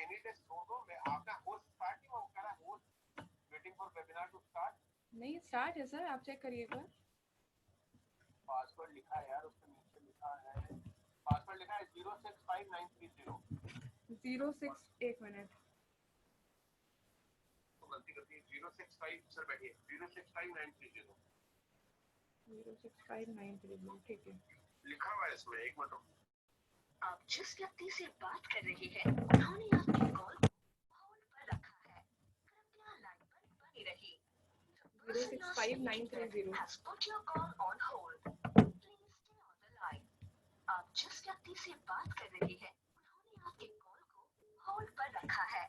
any day छोड़ दो, मैं आपका होस्ट स्टार्ट नहीं हुआ, वो कह रहा है host waiting for webinar to start. नहीं स्टार्ट है सर, आप चेक करिए एक बार। पासवर्ड लिखा है यार, उसके नीचे लिखा है, पासवर्ड लिखा है 065930। 06, एक मिनट, तो गलती करती है 065 सर बैठिए 065930 06593, ठीक है लिखा हुआ है इसमें, एक मिनट रुको। आप जिस व्यक्ति से बात कर रहे हैं उन्होंने आपकी कॉल होल्ड पर रखा है, कृपया लाइन पर बनी रहिए। 065930। has put your call on hold. Please stay on the line. आप जिस व्यक्ति से बात कर रहे हैं उन्होंने आपकी कॉल को होल्ड पर रखा है।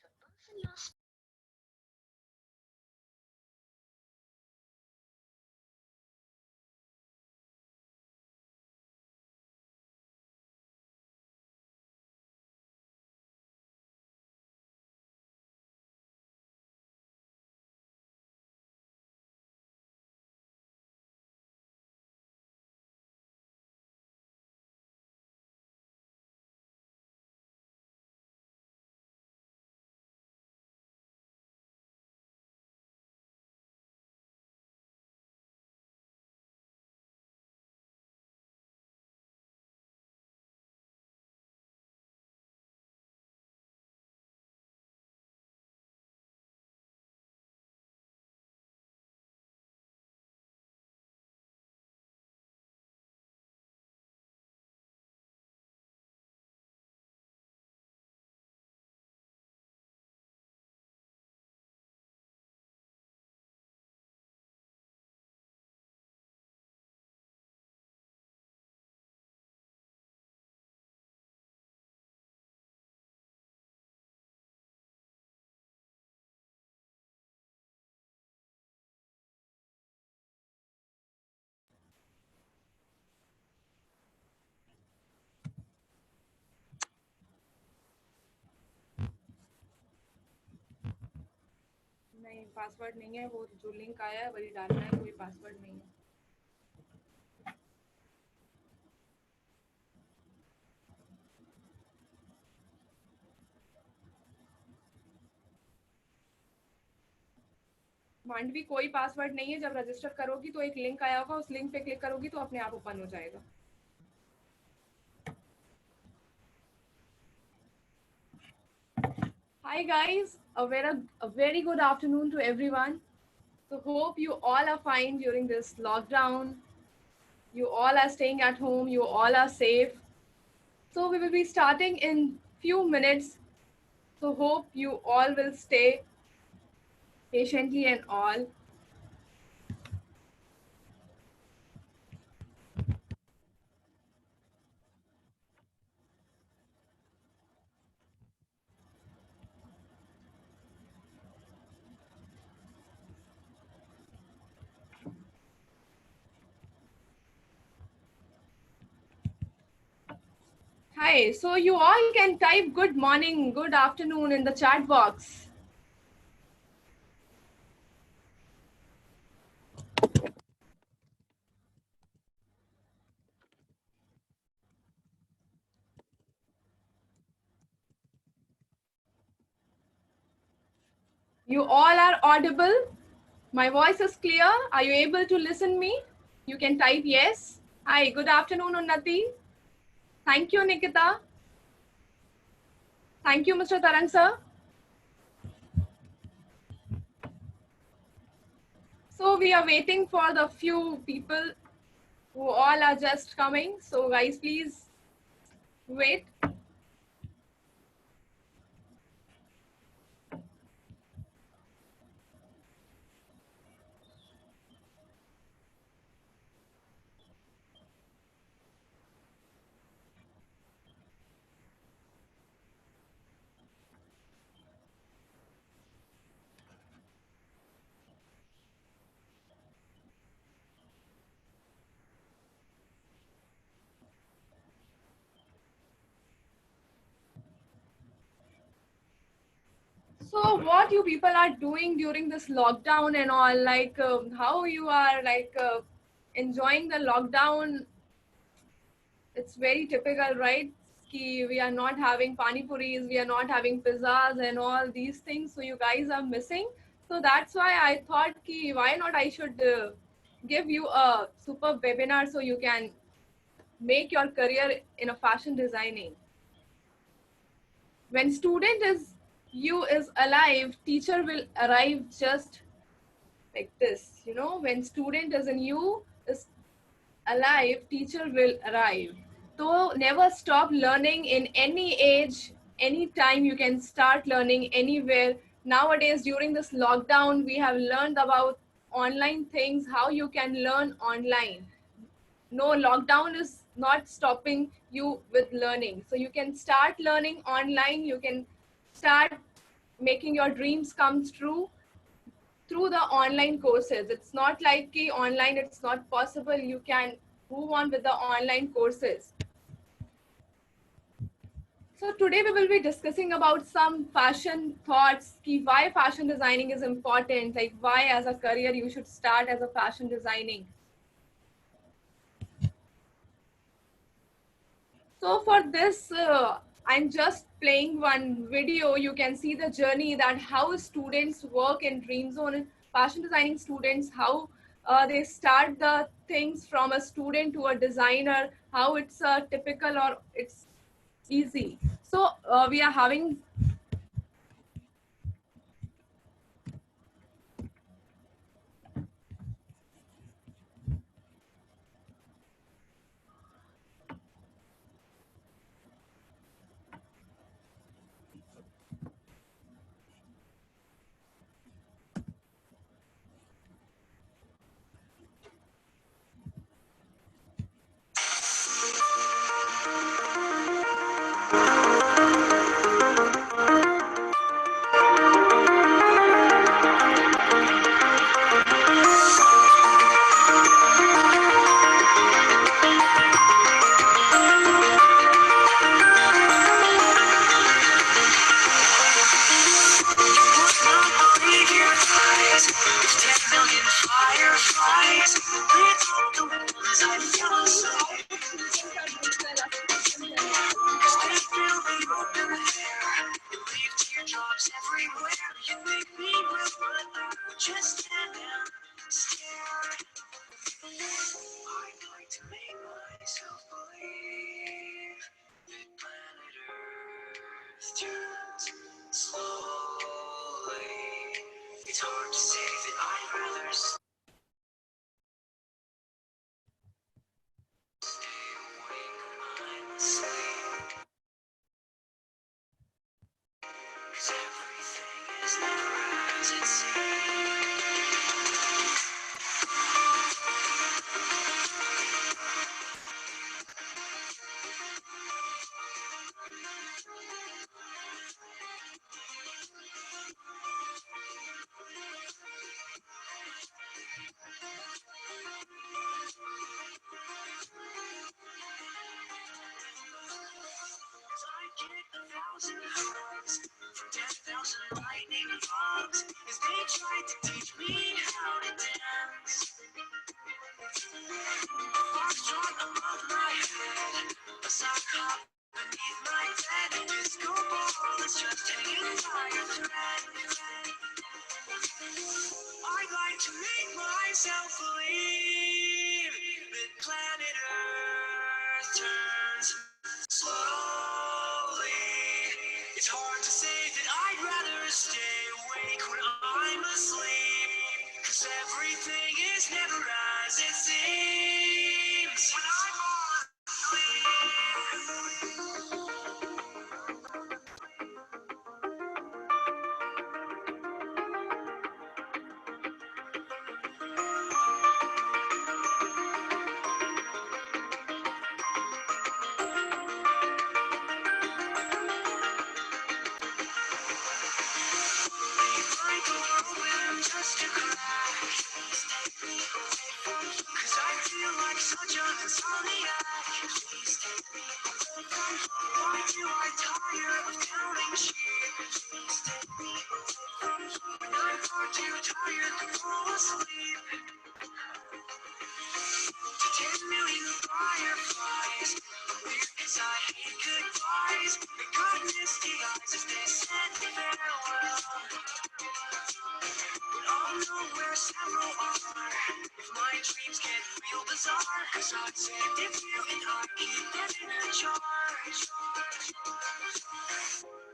The person you're नहीं, पासवर्ड नहीं है, वो जो लिंक आया है वही डालना है, कोई पासवर्ड नहीं है। मांडवी कोई पासवर्ड नहीं है, जब रजिस्टर करोगी तो एक लिंक आया होगा, उस लिंक पे क्लिक करोगी तो अपने आप ओपन हो जाएगा। Hi guys, a very good afternoon to everyone. So hope you all are fine during this lockdown. You all are staying at home, you all are safe. So we will be starting in few minutes. So hope you all will stay patiently and all. Hi, so you all can type good morning, good afternoon in the chat box. You all are audible. My voice is clear. Are you able to listen me? You can type yes. Hi, good afternoon, Unnati. Thank you, Nikita. Thank you, Mr. Tarang sir. So we are waiting for the few people who all are just coming. So guys, please wait. So what you people are doing during this lockdown and all, like how you are like enjoying the lockdown? It's very typical, right? ki we are not having pani puris, we are not having pizzas and all these things. So you guys are missing. So that's why I thought ki why not I should give you a super webinar so you can make your career in a fashion designing. When student is you is alive, teacher will arrive just like this. You know, when student is in you is alive, teacher will arrive. So never stop learning in any age, any time you can start learning anywhere. Nowadays, during this lockdown, we have learned about online things, how you can learn online. No, lockdown is not stopping you with learning. So you can start learning online, you can start making your dreams come true through the online courses. It's not like online it's not possible. You can move on with the online courses. So today we will be discussing about some fashion thoughts, why fashion designing is important, like why as a career you should start as a fashion designing. So for this, I'm just playing one video. You can see the journey that how students work in Dream Zone, fashion designing students, how they start the things from a student to a designer, how it's typical or it's easy. So we are having eyes, the good misty eyes as they said farewell. But I'll know where several are if my dreams get real bizarre. Cause I said if you and I keep them in charge,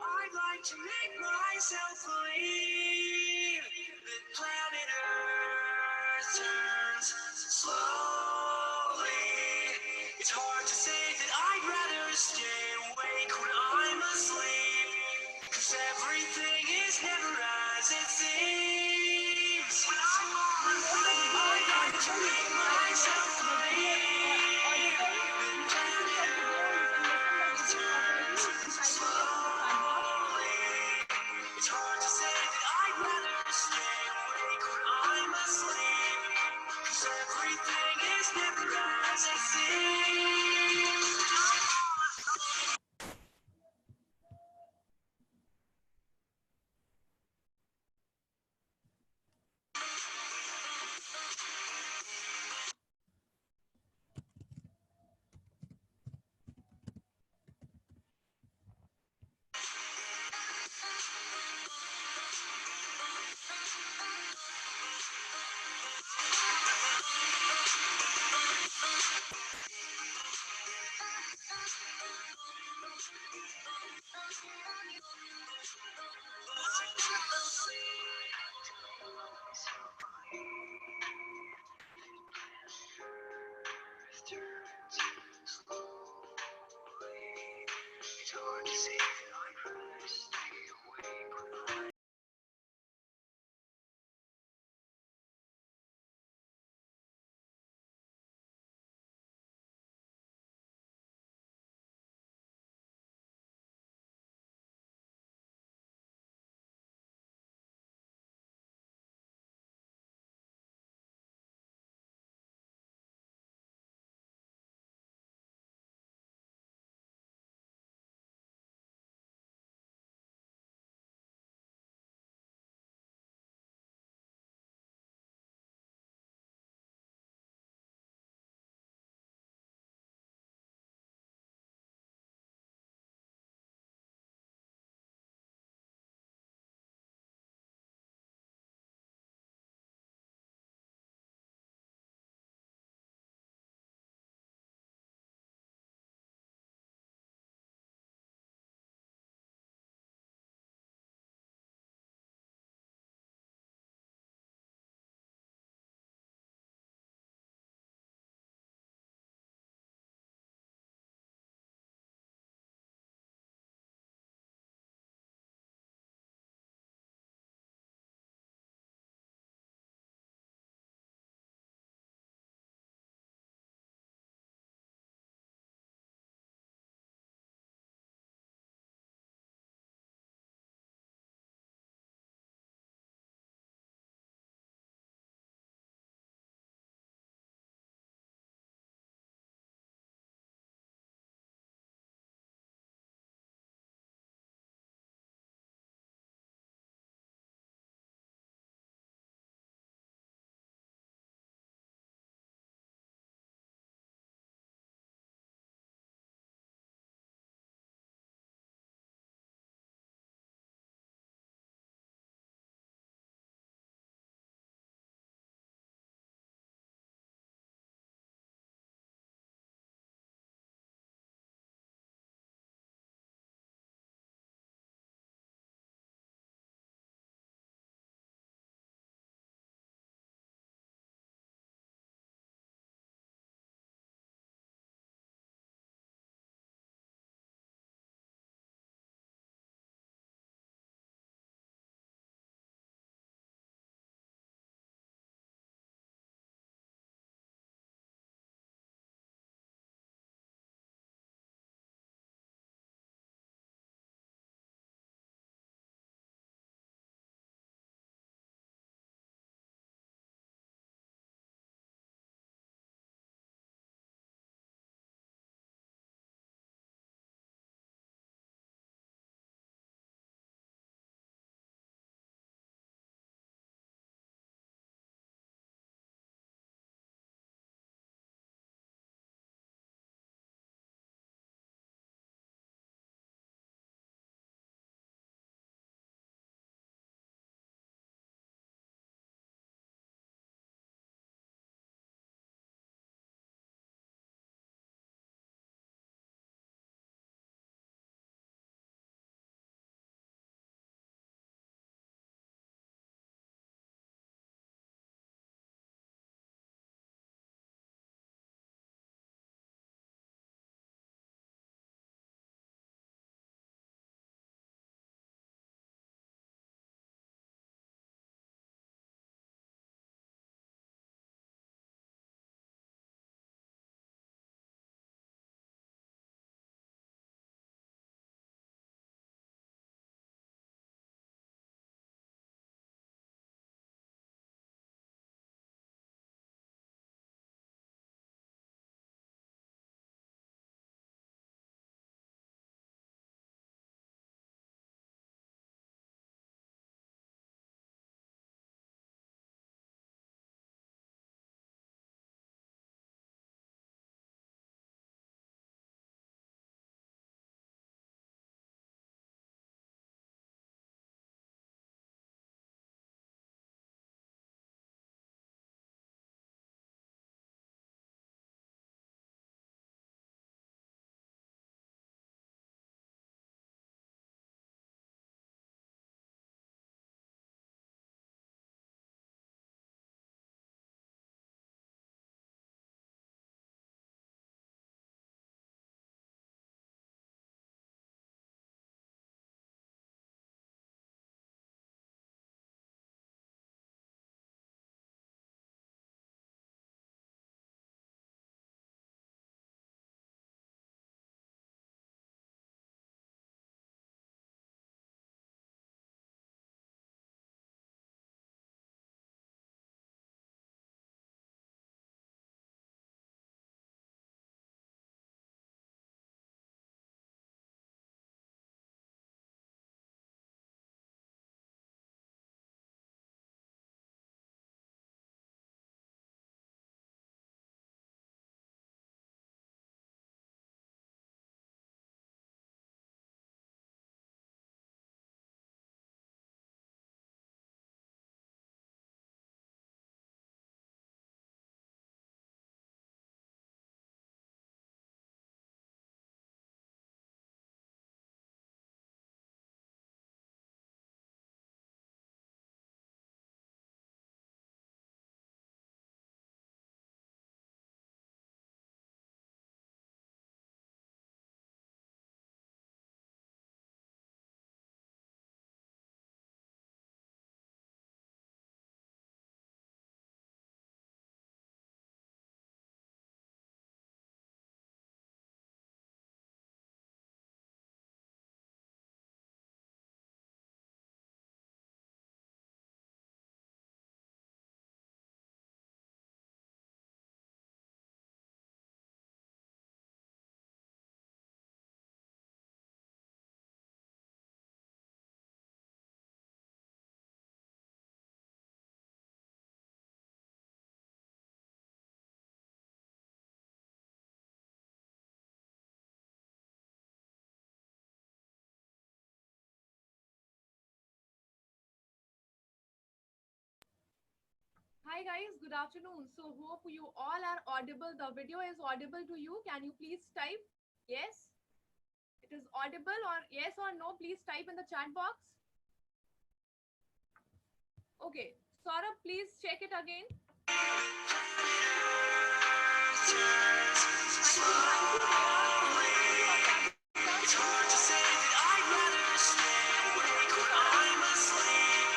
I'd like to make myself believe that planet Earth turns slowly. It's hard to say that I'd rather stay awake when I'm asleep. Cause everything is never as it seems. When I'm on fire, I'd like to make myself believe that planet Earth turns slowly. It's hard to say that I'd rather stay awake when I'm asleep. Cause everything is never as it seems. guys, good afternoon. So hope you all are audible. The video is audible to you. Can you please type yes? It is audible, or yes or no? Please type in the chat box. Okay, Saurabh, please check it again. It's hard to say that I'd rather stay awake when I'm asleep,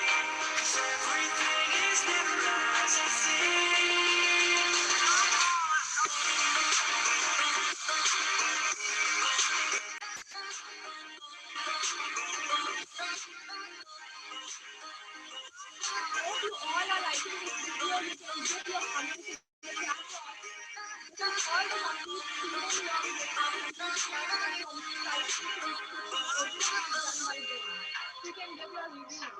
'cause everything is never as it seems. Hope you all are liking this video. You can give your comments in the chat box. Because all the companies students you are you can give your review.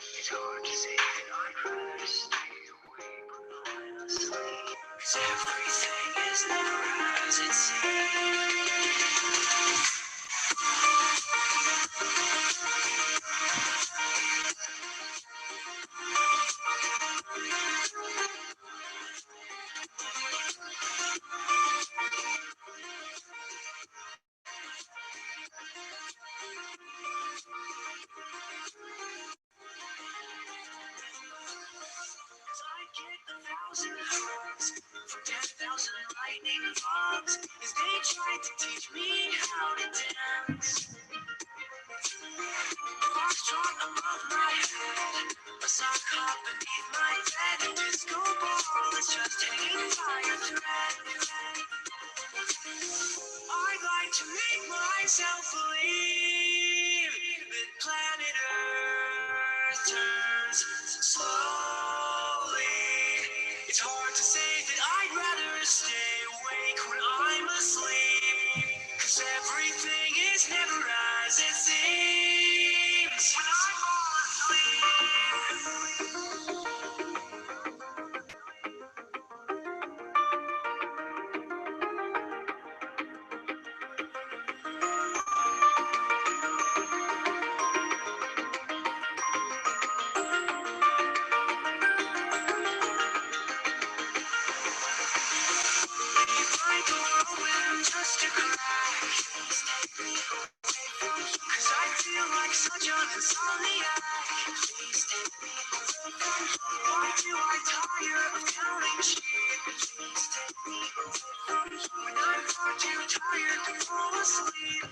It's hard to say that I'd rather stay awake when I'm asleep, 'cause everything is never as it seems. I get 1,000 hugs from 10,000 lightning bugs as they tried to teach me how to dance. Foxtrot above my head, a sock hop beneath my bed, a disco ball is just hanging by a thread. I'd like to make myself believe that planet Earth turns slowly. It's hard to say that I'd rather stay awake when I'm asleep, 'cause everything is never as it seems. When I fall asleep. My door open just a crack. Please take me away from you, 'cause I feel like such an insomniac. Please take me away from you. Why do I tire of counting sheep? Please take me away from you when I'm far too tired to fall asleep.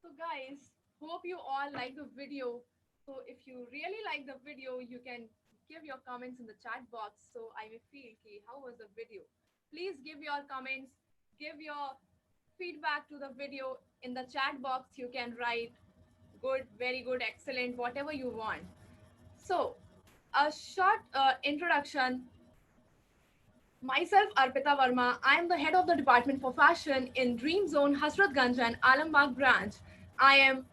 So guys, hope you all like the video. So if you really like the video, you can give your comments in the chat box so I may feel ki, how was the video. Please give your comments, give your feedback to the video in the chat box. You can write good, very good, excellent, whatever you want. So a short introduction. Myself, Arpita Verma. I am the head of the Department for Fashion in Dream Zone, Hasratganj and Alambagh branch. I am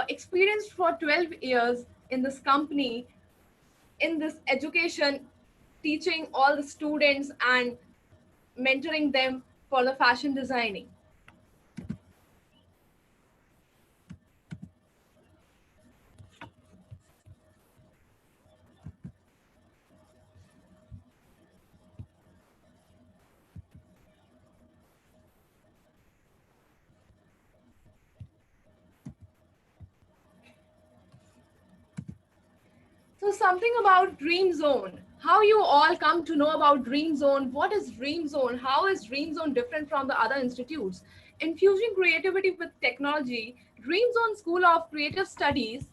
experienced for 12 years in this company, in this education, teaching all the students and mentoring them for the fashion designing. So something about Dream Zone. How you all come to know about Dream Zone? What is Dream Zone? How is Dream Zone different from the other institutes? Infusing creativity with technology, Dream Zone School of Creative Studies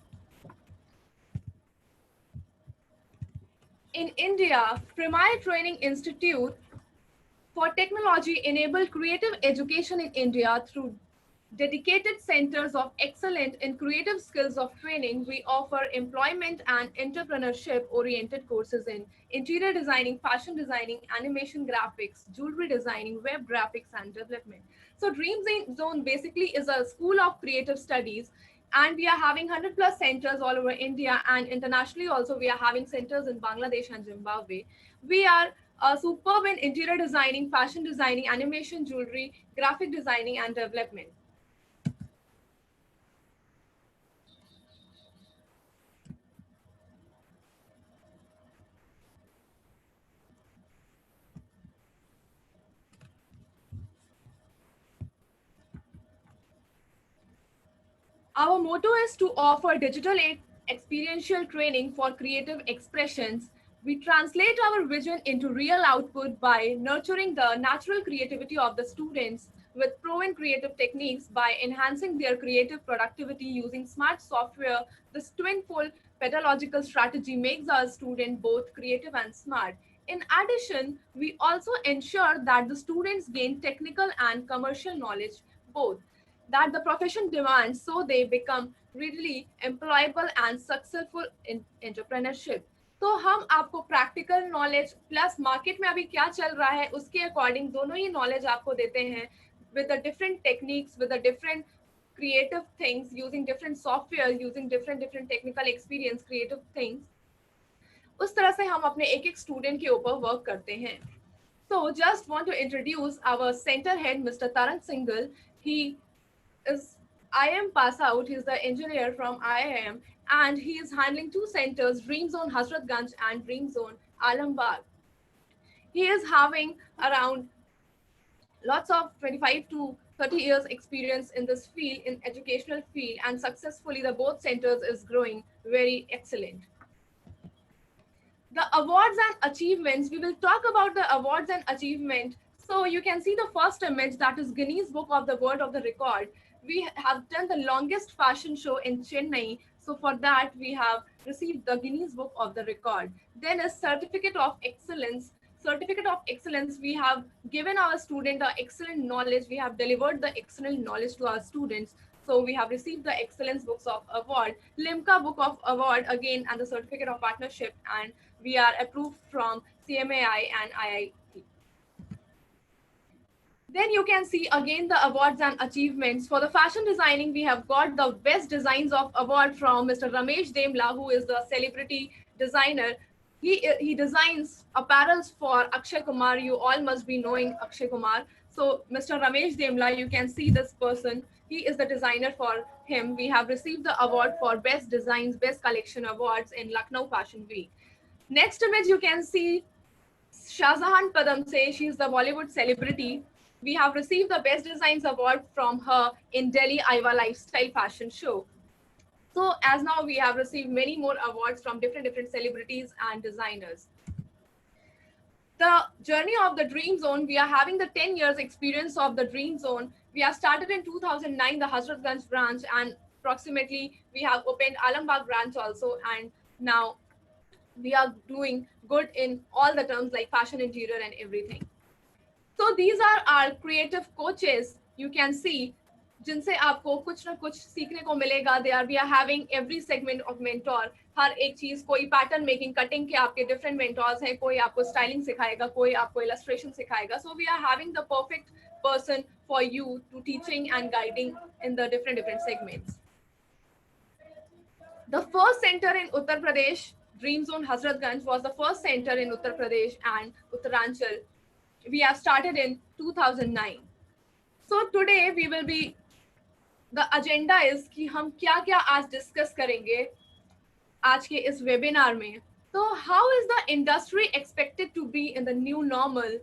in India, Premier Training Institute for Technology enabled creative education in India through dedicated centers of excellence in creative skills of training. We offer employment and entrepreneurship oriented courses in interior designing, fashion designing, animation graphics, jewelry designing, web graphics, and development. So Dream Zone basically is a school of creative studies And we are having 100 plus centers all over India, and internationally also we are having centers in Bangladesh and Zimbabwe. We are superb in interior designing, fashion designing, animation, jewelry, graphic designing, and development. Our motto is to offer digital experiential training for creative expressions. We translate our vision into real output by nurturing the natural creativity of the students with proven creative techniques by enhancing their creative productivity using smart software. This twinfold pedagogical strategy makes our student both creative and smart. In addition, we also ensure that the students gain technical and commercial knowledge both that the profession demands so they become readily employable and successful in entrepreneurship. तो हम आपको practical knowledge plus market में अभी क्या चल रहा है उसके अकॉर्डिंग दोनों ही नॉलेज आपको देते हैं with the different techniques, with the different creative things, using different software, using different technical experience, creative things. उस तरह से हम अपने एक एक स्टूडेंट के ऊपर वर्क करते हैं. So just want to introduce our center head, Mr. Tarang Singhal. He is IIM pass out. He's the engineer from IIM, and he is handling two centers, Dream Zone Hazratganj and Dream Zone Alambagh. He is having around lots of 25 to 30 years experience in this field, in educational field, and successfully the both centers is growing very excellent. The awards and achievements, we will talk about the awards and achievement. So you can see the first image, that is Guinness Book of the World of the Record. We have done the longest fashion show in Chennai. So for that, we have received the Guinness Book of the Record. Then a certificate of excellence. Certificate of excellence, we have given our student the excellent knowledge. We have delivered the excellent knowledge to our students. So we have received the excellence books of award, Limca Book of Award again, and the certificate of partnership, and we are approved from CMAI and IIT. Then you can see again the awards and achievements. For the fashion designing, we have got the best designs of award from Mr. Ramesh Demla, who is the celebrity designer. He designs apparels for Akshay Kumar. You all must be knowing Akshay Kumar. So Mr. Ramesh Demla, you can see this person. He is the designer for him. We have received the award for best designs, best collection awards in Lucknow Fashion Week. Next image, you can see Shahjahan Padamse. She is the Bollywood celebrity. We have received the Best Designs Award from her in Delhi Aiva Lifestyle Fashion Show. So as now we have received many more awards from different celebrities and designers. The journey of the Dream Zone, we are having the 10 years experience of the Dream Zone. We have started in 2009, the Hazratganj branch, and approximately we have opened Alambagh branch also, and now we are doing good in all the terms like fashion, interior, and everything. So these are our creative coaches. You can see जिनसे आपको कुछ ना कुछ सीखने को मिलेगा. We are having every segment of mentor. हर एक चीज, कोई पैटर्न मेकिंग, कटिंग के आपके डिफरेंट मेंटोर्स हैं, कोई आपको स्टाइलिंग सिखाएगा, कोई आपको इलस्ट्रेशन सिखाएगा. So we are having the perfect person for you to teaching and guiding in the different segments. The first center in Uttar Pradesh, Dream Zone Hazratganj, was the first center in Uttar Pradesh and Uttaranchal. We have started in 2009. So today we will be, the agenda is कि हम क्या क्या आज discuss करेंगे आज के इस webinar में. तो how is the industry expected to be in the new normal?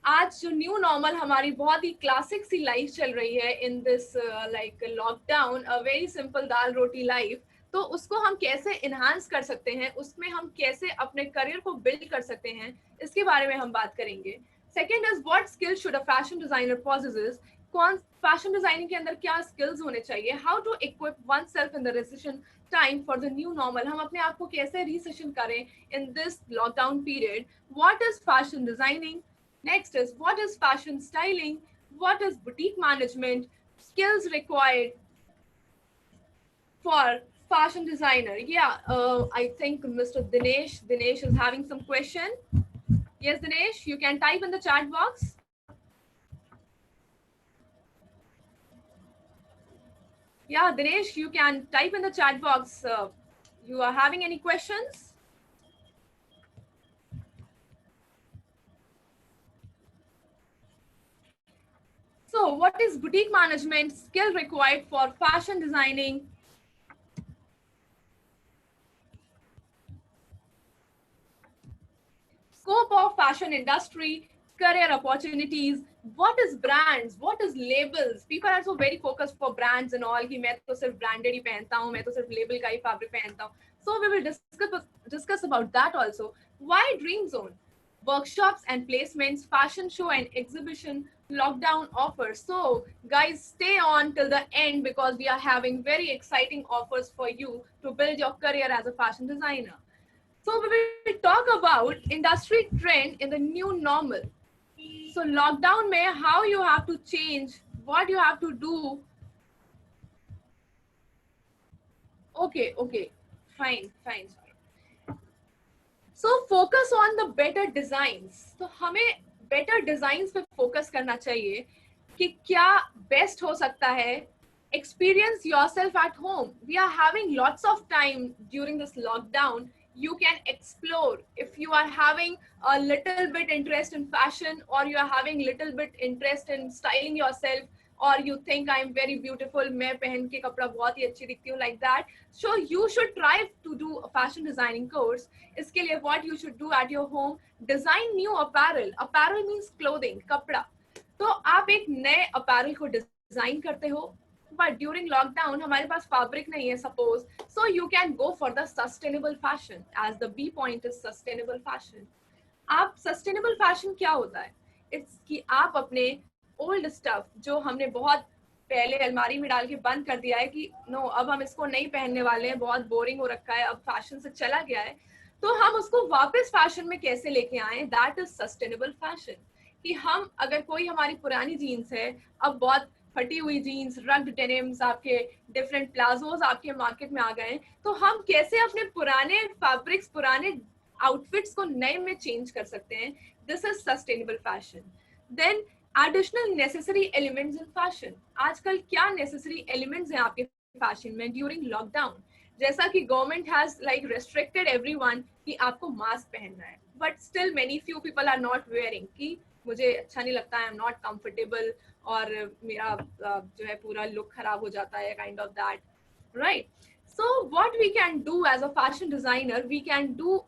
आज जो न्यू नॉर्मल हमारी बहुत ही क्लासिक सी लाइफ चल रही है in this like lockdown, a very simple dal roti life. तो उसको हम कैसे इन्हांस कर सकते हैं, उसमें हम कैसे अपने करियर को बिल्ड कर सकते हैं, इसके बारे में हम बात करेंगे. Second is what skills should a fashion designer possesses. कौन फैशन डिजाइनिंग के अंदर क्या स्किल्स होने चाहिए. How to equip one self in the recession time for the new normal. हम अपने आप को कैसे रिसेशन करें in this lockdown period. What is fashion designing. Next is what is fashion styling, what is boutique management, skills required for fashion designer. Yeah, I think Mr. Dinesh is having some question. Yes, Dinesh, you can type in the chat box. Yeah, Dinesh, you can type in the chat box. You are having any questions? So, what is boutique management skill required for fashion designing? Scope of fashion industry, career opportunities, what is brands, what is labels? People are so very focused for brands and all कि मैं तो सिर्फ branded ही पहनता हूँ, मैं तो सिर्फ label का ही fabric पहनता हूँ. So we will discuss about that also. Why Dream Zone? Workshops and placements, fashion show and exhibition, lockdown offers. So guys, stay on till the end because we are having very exciting offers for you to build your career as a fashion designer. So we will talk about industry trend in the new normal. So lockdown mein how you have to change, what you have to do. Okay, fine. Sorry. So focus on the better designs. तो हमें better designs पे focus करना चाहिए कि क्या best हो सकता है. Experience yourself at home. We are having lots of time during this lockdown. You can explore. If you are having a little bit interest in fashion or you are having little bit interest in styling yourself or you think I'm very beautiful, मैं पहन के कपड़ा बहुत ही अच्छी दिखती हूँ like that. So you should try to do a fashion designing course. इसके लिए what you should do at your home, design new apparel. Apparel means clothing, कपड़ा. तो आप एक नए apparel को design करते हो. But during lockdown हमारे पास fabric नहीं है suppose, so you can go for the sustainable fashion, as the B point is sustainable fashion. आप sustainable fashion क्या होता है? It's कि आप अपने old stuff जो हमने बहुत पहले अलमारी में डाल के बंद कर दिया है कि नो अब हम इसको नहीं पहनने वाले हैं, बहुत बोरिंग हो रखा है, अब फैशन से चला गया है, तो हम उसको वापस फैशन में कैसे लेके आए, दैट इज सस्टेनेबल फैशन. कि हम अगर कोई हमारी पुरानी जीन्स है, अब बहुत फटी हुई जीन्स, रग्ड डेनिम्स, आपके डिफरेंट प्लाजोज आपके मार्केट में आ गए, तो हम कैसे अपने पुराने फैब्रिक्स, पुराने आउटफिट्स को नए में चेंज कर सकते हैं. This is sustainable fashion. Then additional necessary elements in fashion. आजकल क्या नेसेसरी एलिमेंट्स हैं आपके फैशन में ड्यूरिंग लॉकडाउन? जैसा कि government has like restricted everyone कि आपको मास्क पहनना है, but still many few people are not wearing कि मुझे अच्छा नहीं लगता, आई एम नॉट कंफर्टेबल और मेरा जो है पूरा लुक खराब हो जाता है, kind of that, right? So what we can do as a fashion designer, we can do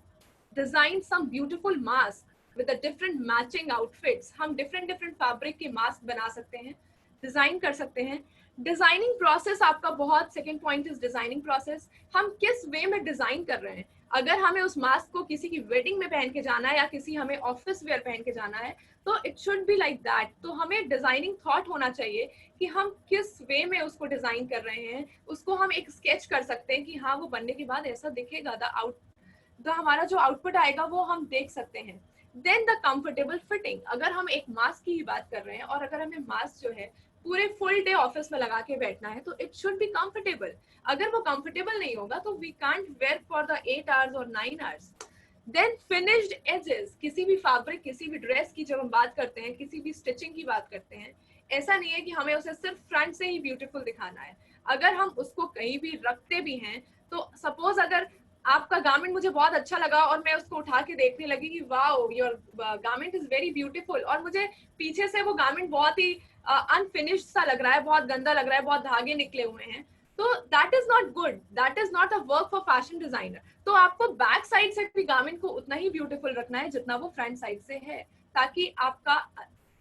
design some beautiful mask with the different matching outfits. हम डिफरेंट फैब्रिक के मास्क बना सकते हैं, डिजाइन कर सकते हैं. डिजाइनिंग प्रोसेस आपका बहुत, second point is designing process. हम किस वे में डिजाइन कर रहे हैं. अगर हमें उस मास्क को किसी की वेडिंग में पहन के जाना है या किसी हमें ऑफिस वेयर पहन के जाना है, तो it should be like that. तो हमें डिजाइनिंग थॉट होना चाहिए कि हम किस वे में उसको डिजाइन कर रहे हैं. उसको हम एक स्केच कर सकते हैं कि हाँ वो बनने के बाद ऐसा दिखेगा, हमारा जो आउटपुट आएगा वो हम देख सकते हैं. Then the comfortable fitting. अगर हम एक मास्क की ही बात कर रहे हैं और अगर हमें मास्क जो है पूरे फुल डे ऑफिस में लगा के बैठना है, तो इट शुड बी कंफर्टेबल. अगर वो कंफर्टेबल नहीं होगा तो we can't wear for the 8 hours और 9 आवर्स. Then finished edges. किसी भी फैब्रिक, किसी भी ड्रेस की जब हम बात करते हैं, किसी भी स्टिचिंग की बात करते हैं, ऐसा नहीं है कि हमें उसे सिर्फ फ्रंट से ही ब्यूटीफुल दिखाना है. अगर हम उसको कहीं भी रखते भी हैं, तो सपोज अगर आपका गारमेंट मुझे बहुत अच्छा लगा और मैं उसको उठा के देखने लगी कि wow your garment is very beautiful, और मुझे पीछे से वो गारमेंट बहुत ही अनफिनिश्ड सा लग रहा है, बहुत गंदा लग रहा है, बहुत धागे निकले हुए हैं, तो that is not good. That is not a work for fashion designer. तो आपको बैक साइड से भी गारमेंट को उतना ही ब्यूटीफुल रखना है जितना वो फ्रंट साइड से है, ताकि आपका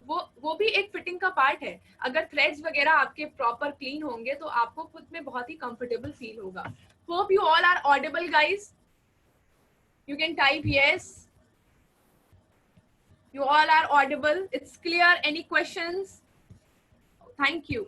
वो भी एक फिटिंग का पार्ट है. अगर थ्रेड्स वगैरह आपके प्रॉपर क्लीन होंगे तो आपको खुद में बहुत ही कंफर्टेबल फील होगा. Hope you all are audible, guys. You can type yes. You all are audible. It's clear. Any questions? Thank you.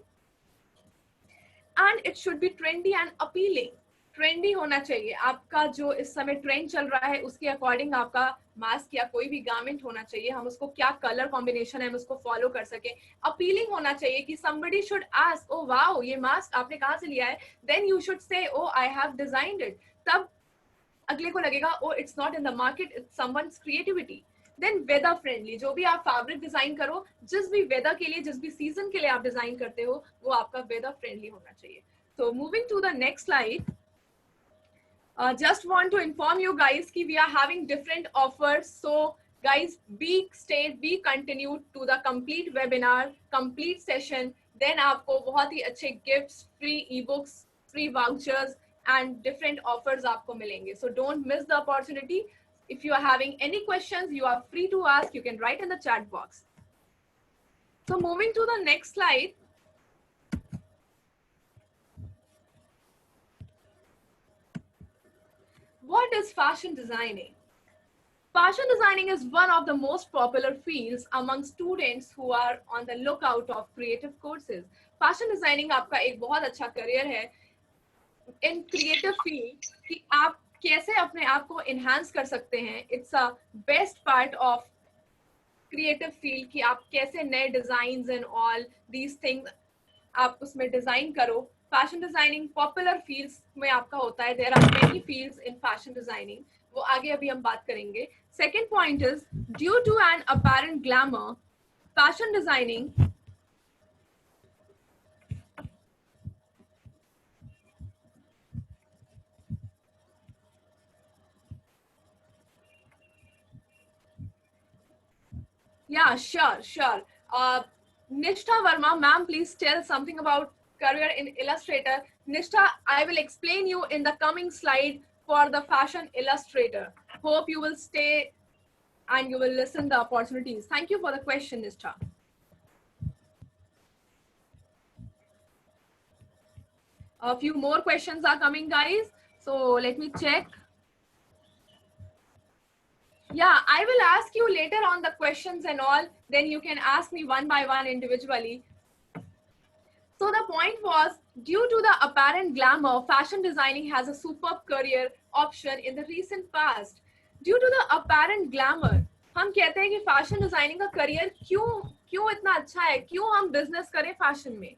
And it should be trendy and appealing. Trendy होना चाहिए. आपका जो इस समय ट्रेंड चल रहा है उसके अकॉर्डिंग आपका मास्क या कोई भी गारमेंट होना चाहिए. हम उसको क्या कलर कॉम्बिनेशन है हम उसको फॉलो कर सके. अपीलिंग होना चाहिए कि somebody should ask, oh wow, ये मास्क आपने कहाँ से लिया है. Then you should say, oh I have designed it. तब अगले को लगेगा oh it's not in the market, it's someone's creativity. Then weather friendly. जो भी आप फैब्रिक डिजाइन करो, जिस भी वेदर के लिए, जिस भी सीजन के लिए आप डिजाइन करते हो, वो आपका वेदर फ्रेंडली होना चाहिए. So moving to the next slide. Just want to inform you guys कि we are having different offers. So guys, be continued to the complete webinar, complete session. Then आपको बहुत ही अच्छे gifts, free ebooks, free vouchers and different offers आपको मिलेंगे. So don't miss the opportunity. If you are having any questions, you are free to ask. You can write in the chat box. So moving to the next slide. What is fashion designing? Fashion designing is one of the most popular fields among students who are on the lookout of creative courses. Fashion designing आपका एक बहुत अच्छा career है in creative field कि आप कैसे अपने आप को enhance कर सकते हैं. It's a best part of creative field कि आप कैसे नए designs and all these things आप उसमें design करो. Fashion designing popular fields में आपका होता है. There are many fields in fashion designing. वो आगे अभी हम बात करेंगे. Second point is due to an apparent glamour, fashion designing Yeah, sure. Nishtha Verma, ma'am, please tell something about career in Illustrator. Nishtha, I will explain you in the coming slide for the fashion illustrator. Hope you will stay and you will listen the opportunities. Thank you for the question, Nishtha. A few more questions are coming, guys. So let me check. Yeah, I will ask you later on the questions and all. Then you can ask me one by one individually. So the point was, due to the apparent glamour, fashion designing has a superb career option in the recent past. Due to the apparent glamour, हम कहते हैं कि fashion designing का career क्यों इतना अच्छा है, क्यों हम बिजनेस करें फैशन में,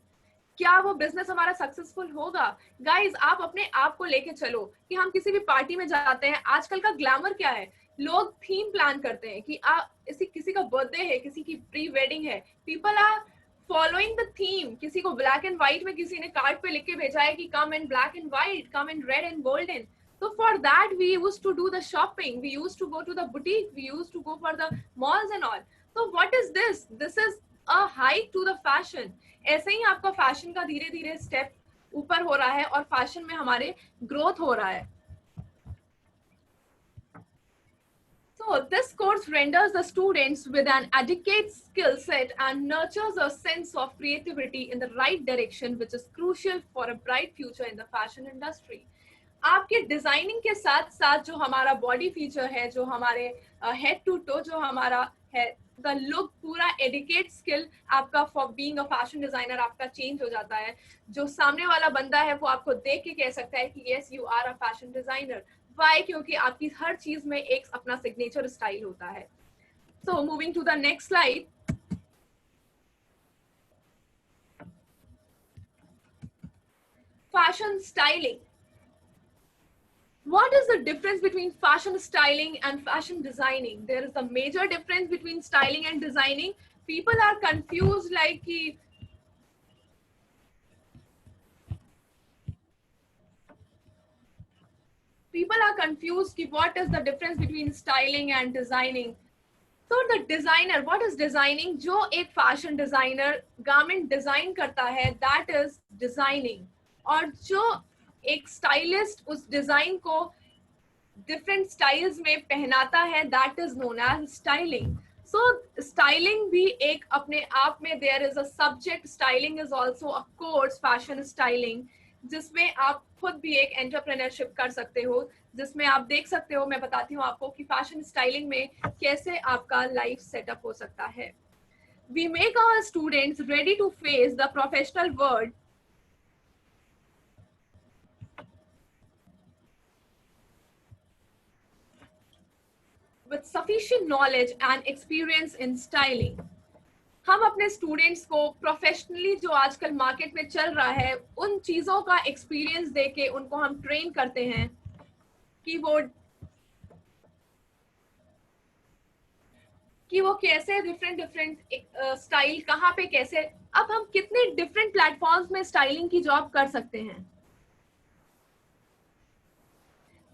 क्या वो बिजनेस हमारा सक्सेसफुल होगा. गाइज, आप अपने आप को लेके चलो कि हम किसी भी पार्टी में जाते हैं. आजकल का ग्लैमर क्या है, लोग थीम प्लान करते हैं कि किसी का बर्थडे है, किसी की प्री वेडिंग है, people are following the theme. किसी को ब्लैक एंड व्हाइट में किसी ने कार्ड पे लिख के भेजा है कि come in black and white, come in red and golden. So for that we used to do the shopping, we used to go to the boutique, we used to go for the malls and all. So what is this? This is a hike to the fashion. ऐसे ही आपका fashion का धीरे धीरे step ऊपर हो रहा है और फैशन में हमारे ग्रोथ हो रहा है. So this course renders the students with an adequate skill set and nurtures a sense of creativity in the right direction, which is crucial for a bright future in the fashion industry. आपके designing के साथ साथ जो हमारा body feature है, जो हमारे head to to जो हमारा है, द लुक, पूरा एडिकेट स्किल आपका for being a fashion designer आपका चेंज हो जाता है. जो सामने वाला बंदा है वो आपको देख के कह सकता है कि yes you are a fashion designer. Why? क्योंकि आपकी हर चीज में एक अपना सिग्नेचर स्टाइल होता है. So moving to the next slide. Fashion styling. What is the difference between fashion styling and fashion designing? There is a major difference between styling and designing. People are confused like what is the difference between styling and designing. So the designer, what is designing? जो एक fashion designer garment design करता है, that is designing. और जो एक stylist उस design को different styles में पहनाता है, that is known as styling. So styling भी एक अपने आप में, there is a subject. Styling is also a course, fashion styling, जिसमें आप खुद भी एक एंटरप्रेन्योरशिप कर सकते हो, जिसमें आप देख सकते हो, मैं बताती हूँ आपको कि फैशन स्टाइलिंग में कैसे आपका लाइफ सेटअप हो सकता है. We make our students ready to face the professional world with sufficient knowledge and experience in styling. हम अपने स्टूडेंट्स को प्रोफेशनली जो आजकल मार्केट में चल रहा है उन चीजों का एक्सपीरियंस देके उनको हम ट्रेन करते हैं कि वो कैसे डिफरेंट स्टाइल कहाँ पे कैसे. अब हम कितने डिफरेंट प्लेटफॉर्म्स में स्टाइलिंग की जॉब कर सकते हैं.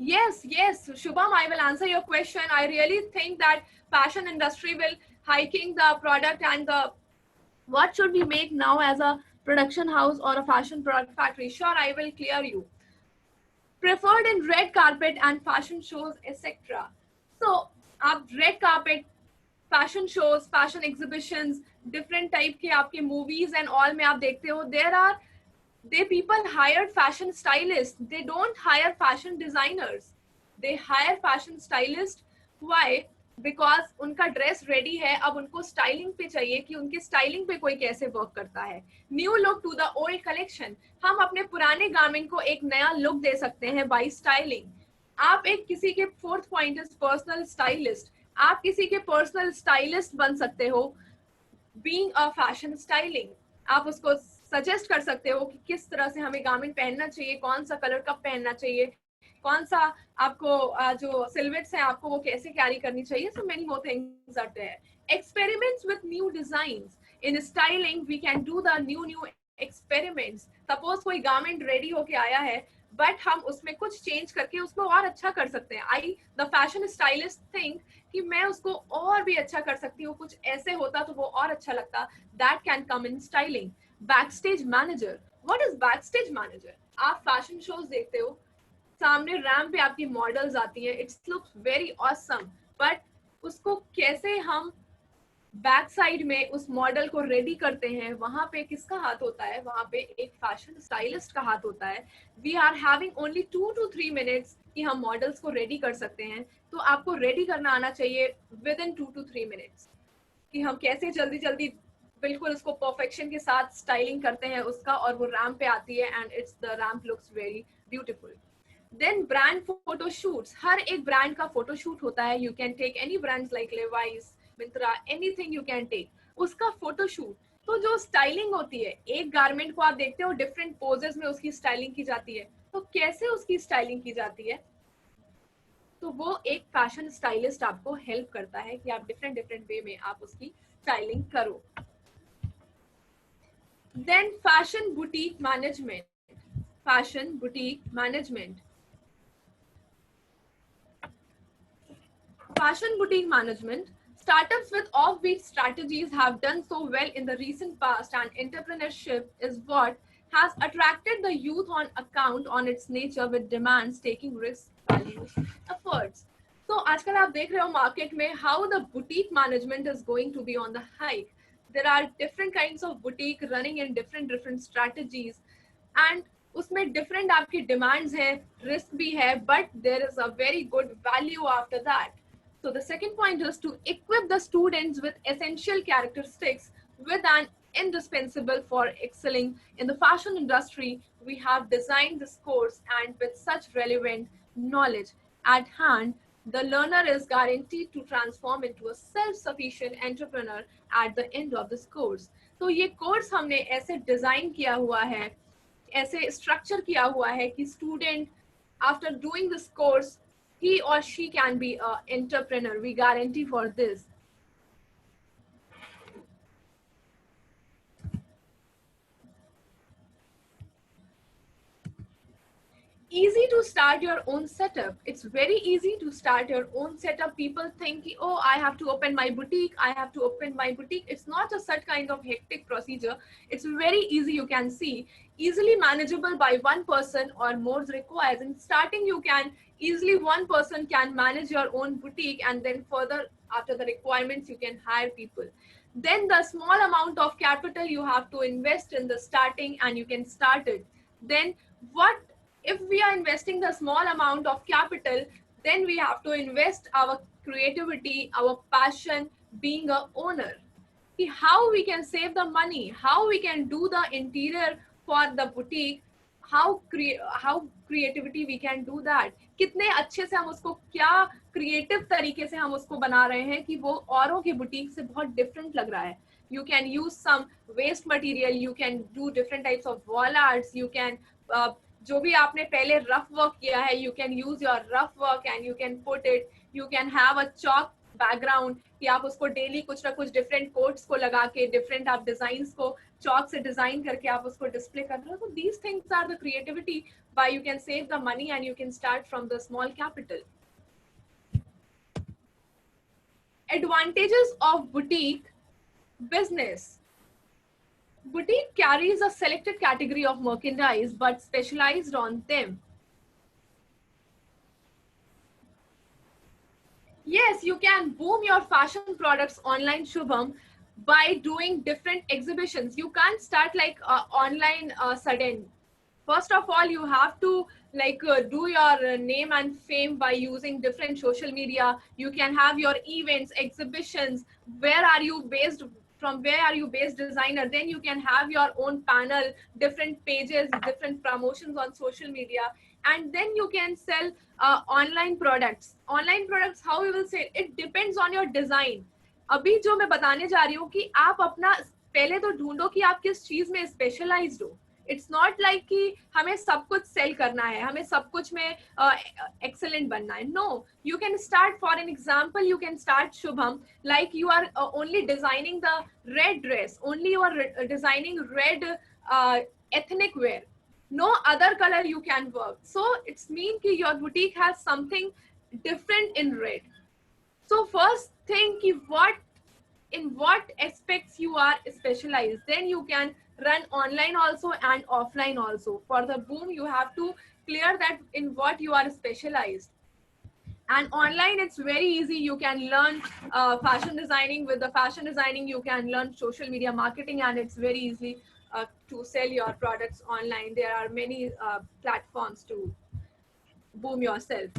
Yes, yes, Shubham, I will answer your question. I really think that fashion industry will hiking the product and the what should we make now as a production house or a fashion product factory. Sure, I will clear you. Preferred in red carpet and fashion shows, etc. So, आप red carpet, fashion shows, fashion exhibitions, different type के आपके movies and all में आप देखते हो, there are they people hired fashion stylists. They don't hire fashion designers. They hire fashion stylists. Why? Because उनका dress ready है, अब उनको स्टाइलिंग पे चाहिए कि उनके स्टाइलिंग पे कोई कैसे वर्क करता है. New look to the old collection. हम अपने पुराने गारमेंट को एक नया लुक दे सकते हैं बाय स्टाइलिंग. आप एक किसी के fourth point is personal stylist. आप किसी के पर्सनल स्टाइलिस्ट बन सकते हो बीइंग अ फैशन स्टाइलिंग. आप उसको सजेस्ट कर सकते हो कि किस तरह से हमें गारमेंट पहनना चाहिए, कौन सा कलर कब पहनना चाहिए, कौन सा आपको जो सिलवेट्स हैं आपको वो कैसे कैरी करनी चाहिए. So many more things are there. Experiments with new designs. In styling we can do the new experiments. Suppose कोई गारमेंट रेडी होके आया है बट हम उसमें कुछ चेंज करके उसको और अच्छा कर सकते हैं. I the fashion stylist think कि मैं उसको और भी अच्छा कर सकती हूँ, कुछ ऐसे होता तो वो और अच्छा लगता. That can come in styling. Backstage manager. What is backstage manager? आप फैशन शोज देखते हो, सामने रैंप पे आपकी मॉडल्स आती है, it's looks very awesome, but उसको कैसे हम बैक साइड में उस मॉडल को रेडी करते हैं, वहां पे किसका हाथ होता है? वहां पे एक फैशन स्टाइलिस्ट का हाथ होता है. We are having only 2 to 3 minutes कि हम मॉडल्स को रेडी कर सकते हैं. तो आपको रेडी करना आना चाहिए विद इन 2 to 3 मिनट्स कि हम कैसे जल्दी जल्दी बिल्कुल उसको परफेक्शन के साथ स्टाइलिंग करते हैं उसका, और वो रैम्प पे आती है and it's the ramp looks very beautiful. Then brand photo shoots. हर एक ब्रांड का फोटो शूट होता है. You can take any brands like Levi's, Myntra, anything you can take, उसका फोटो शूट. तो जो स्टाइलिंग होती है, एक गारमेंट को आप देखते हो डिफरेंट पोजेस में उसकी स्टाइलिंग की जाती है, तो कैसे उसकी स्टाइलिंग की जाती है? तो वो एक फैशन स्टाइलिस्ट आपको हेल्प करता है कि आप डिफरेंट डिफरेंट वे में आप उसकी स्टाइलिंग करो. Then fashion boutique management. Fashion boutique management. Fashion boutique management. Startups with offbeat strategies have done so well in the recent past, and entrepreneurship is what has attracted the youth on account on its nature, with demands taking risks, values, efforts. So आजकल आप देख रहे हो market में how the boutique management is going to be on the hike. There are different kinds of boutique running in different strategies, and उसमें different आपकी demands है, risk भी है, but there is a very good value after that. So the second point is to equip the students with essential characteristics with an indispensable for excelling in the fashion industry. We have designed this course, and with such relevant knowledge at hand, the learner is guaranteed to transform into a self-sufficient entrepreneur at the end of this course. तो ये course हमने ऐसे design किया हुआ है, ऐसे structure किया हुआ है कि student after doing this course, he or she can be an entrepreneur. We guarantee for this. Easy to start your own setup. It's very easy to start your own setup. People think, oh, I have to open my boutique. I have to open my boutique. It's not a such kind of hectic procedure. It's very easy. You can see easily manageable by one person or more requires. In starting, you can easily one person can manage your own boutique, and then further after the requirements, you can hire people. Then the small amount of capital you have to invest in the starting, and you can start it. Then what if we are investing the small amount of capital, then we have to invest our creativity, our passion, being a owner. How we can save the money, how we can do the interior for the boutique, how creativity we can do that. कितने अच्छे से हम उसको क्या creative तरीके से हम उसको बना रहे हैं कि वो औरों के boutique से बहुत different लग रहा है. You can use some waste material, you can do different types of wall arts, you can जो भी आपने पहले रफ वर्क किया है, you can use your rough work and you can put it, you can have a chalk background कि आप उसको daily कुछ ना कुछ डिफरेंट कोट्स को लगा के डिफरेंट आप डिजाइन्स को चौक से डिजाइन करके आप उसको डिस्प्ले कर रहे हो. तो these things are the creativity by you can save the money and you can start from the small capital. Advantages of boutique business. Boutique carries a selected category of merchandise but specialized on them. Yes, you can boom your fashion products online, Shubham, by doing different exhibitions. You can't start like online sudden. First of all, you have to like do your name and fame by using different social media. You can have your events, exhibitions. Where are you based? From where are you based designer? Then you can have your own panel, different pages, different promotions on social media, and then you can sell online products. Online products, how you will say it depends on your design. अभी जो मैं बताने जा रही हूँ कि आप अपना पहले तो ढूंढो कि आप किस चीज में स्पेशलाइज्ड हो. इट्स नॉट लाइक कि हमें सब कुछ सेल करना है, हमें सब कुछ में एक्सेलेंट बनना है. No, you can start for an example, you can start Shubham like you are only designing the red dress, only you are designing red ethnic wear, no other color you can work. So it's mean ki your boutique has something different in red. So first think in what aspects you are specialized. Then you can run online also and offline also. For the boom, you have to clear that in what you are specialized. And online, it's very easy. You can learn fashion designing. With the fashion designing, you can learn social media marketing, and it's very easy to sell your products online. There are many platforms to boom yourself.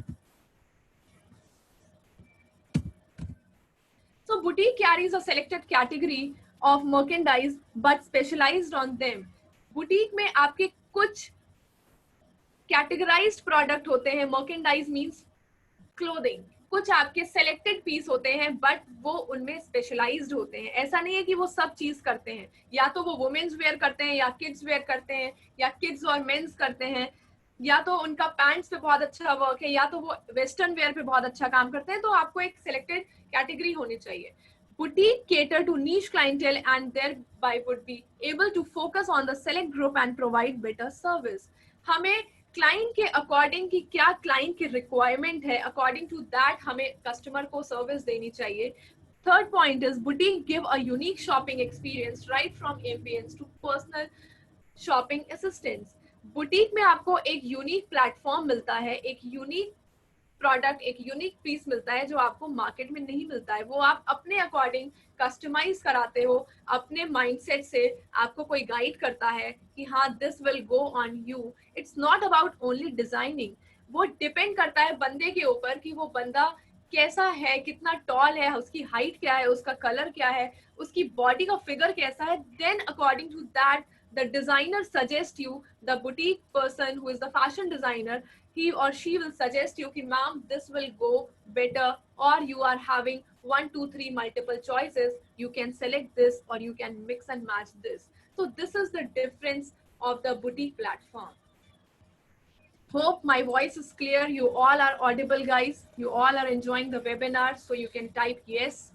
So boutique carries a selected category of merchandise but specialized on them. Boutique में आपके कुछ categorized product होते हैं. Merchandise means clothing. कुछ आपके selected piece होते हैं but वो उनमें specialized होते हैं. ऐसा नहीं है कि वो सब चीज करते हैं. या तो वो women's wear करते हैं, या kids wear करते हैं, या kids और men's करते हैं, या तो उनका पैंट्स पे बहुत अच्छा वर्क है, या तो वो वेस्टर्न वेयर पे बहुत अच्छा काम करते हैं. तो आपको एक सिलेक्टेड कैटेगरी होनी चाहिए. Boutique cater to niche clientele and thereby would be able to focus on the select group and provide better service. हमें क्लाइंट के अकॉर्डिंग की क्या क्लाइंट की रिक्वायरमेंट है, अकॉर्डिंग टू दैट हमें कस्टमर को सर्विस देनी चाहिए. Third point is boutique give a unique shopping experience right from ambience to personal shopping assistance. Boutique में आपको एक यूनिक प्लेटफॉर्म मिलता है, एक यूनिक प्रोडक्ट, एक यूनिक पीस मिलता है जो आपको मार्केट में नहीं मिलता है. वो आप अपने अकॉर्डिंग कस्टमाइज कराते हो, अपने माइंडसेट से आपको कोई गाइड करता है कि हाँ this will go on you. It's not about only designing. वो डिपेंड करता है बंदे के ऊपर कि वो बंदा कैसा है, कितना टॉल है, उसकी हाइट क्या है, उसका कलर क्या है, उसकी बॉडी का फिगर कैसा है. Then according to that the designer suggests you, the boutique person who is the fashion designer, he or she will suggest you ki ma'am this will go better, or you are having 1 2 3 multiple choices, you can select this or you can mix and match this. So this is the difference of the boutique platform. Hope my voice is clear. You all are audible, guys. You all are enjoying the webinar, so you can type yes.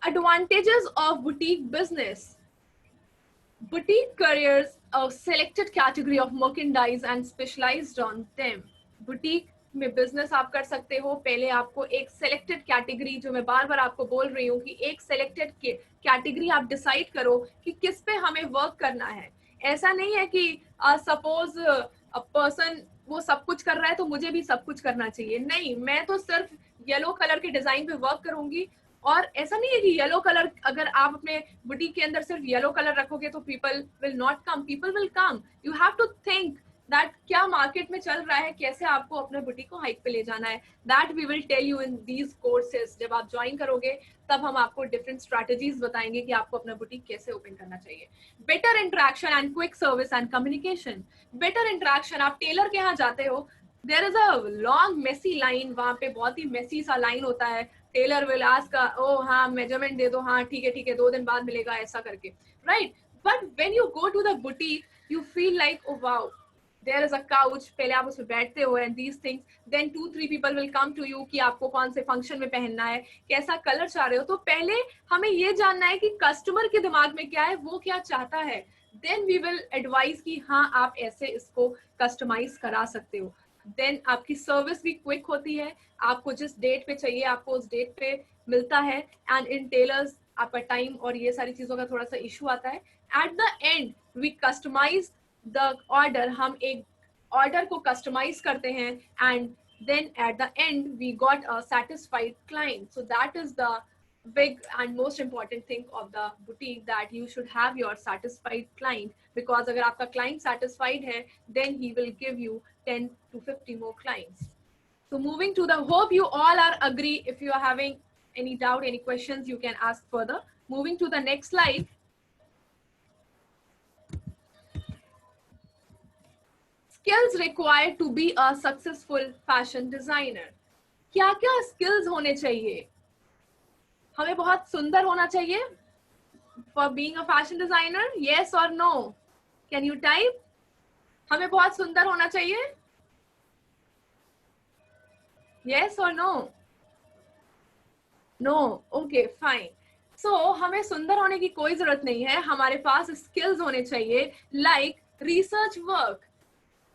Advantages of boutique business. Boutique carries a selected category of merchandise and specialized on them. Boutique में business आप कर सकते हो. पहले आपको एक selected category, जो मैं बार बार आपको बोल रही हूँ कि एक selected category आप decide करो कि किस पे हमें work करना है. ऐसा नहीं है कि suppose a person वो सब कुछ कर रहा है तो मुझे भी सब कुछ करना चाहिए. नहीं, मैं तो सिर्फ येलो कलर के डिजाइन पे वर्क करूंगी. और ऐसा नहीं है कि येलो कलर, अगर आप अपने बुटीक के अंदर सिर्फ येलो कलर रखोगे तो people will not come. People will come. You have to think that क्या मार्केट में चल रहा है, कैसे आपको अपने बुटीक को हाइक पे ले जाना है. That we will tell you in these courses. जब आप ज्वाइन करोगे तब हम आपको डिफरेंट स्ट्रैटेजीज बताएंगे कि आपको अपना बुटीक कैसे ओपन करना चाहिए. Better interaction and quick service and communication. Better interaction, आप टेलर के यहाँ जाते हो, there is a long messy line. वहां पे बहुत ही मेसी सा लाइन होता है. टेलर विल आस्क, ओ हाँ मेजरमेंट दे दो, हाँ ठीक है 2 दिन बाद मिलेगा, ऐसा करके, right. But when you go to the boutique you feel like, oh wow there is a couch, पहले आप उसमें बैठते हो and these things, then 2-3 people will come to you कि आपको कौन से फंक्शन में पहनना है, कैसा कलर चाह रहे हो. तो पहले हमें ये जानना है कि कस्टमर के दिमाग में क्या है, वो क्या चाहता है. Then we will advise कि हाँ आप ऐसे इसको कस्टमाइज करा सकते हो. Then आपकी सर्विस भी क्विक होती है, आपको जिस डेट पे चाहिए आपको उस डेट पे मिलता है. एंड इन टेलर्स आपका टाइम और ये सारी चीजों का थोड़ा सा इशू आता है. At the end we customise the order, हम एक ऑर्डर को कस्टमाइज करते हैं and then at the end we got a satisfied client. So that is the big and most important thing of the boutique, that you should have your satisfied client, because agar aapka client satisfied hai then he will give you 10 to 50 more clients. So moving to the, hope you all are agree. If you are having any doubt, any questions, you can ask further. Moving to the next slide. Skills required to be a successful fashion designer. क्या क्या skills होने चाहिए? हमें बहुत सुंदर होना चाहिए for being a fashion designer? Yes or no? Can you type? हमें बहुत सुंदर होना चाहिए? Yes or no? No. Okay, fine. So हमें सुंदर होने की कोई जरूरत नहीं है, हमारे पास skills होने चाहिए like research work.